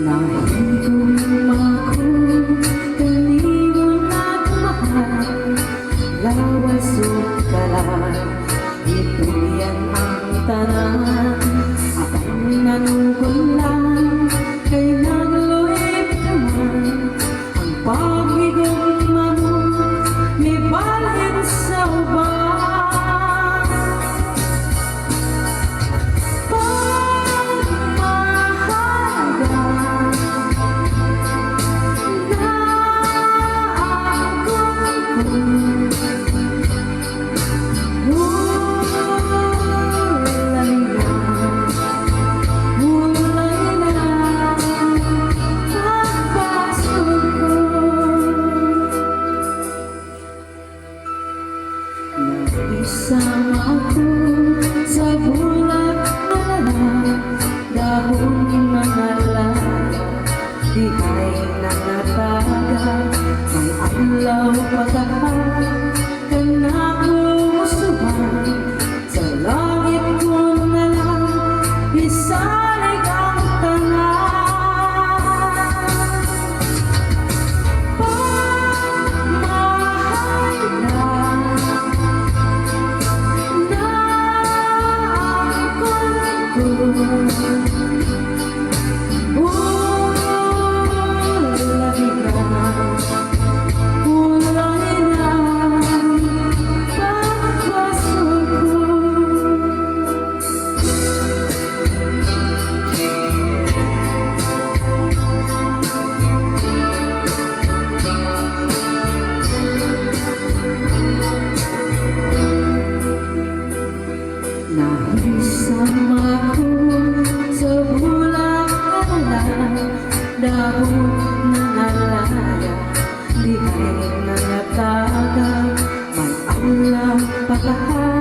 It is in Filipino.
Nahigong ako, kaniwang nagmahal, lawas o kalat, ito yan ang tanan. Akong nanukon lang, kay nagluip naman, ang paghigong mo, may balhin sa uban. Isama ko sa bulat na lahat, dahon mga laya, di ay nanataga, may alaw pagkahan, kanako musuhan, sa langit ko na lang, isalig ang tanan. Nahisama ko sa bulak na dahon ng alaya, di ay nanataga, may alam pagkahan.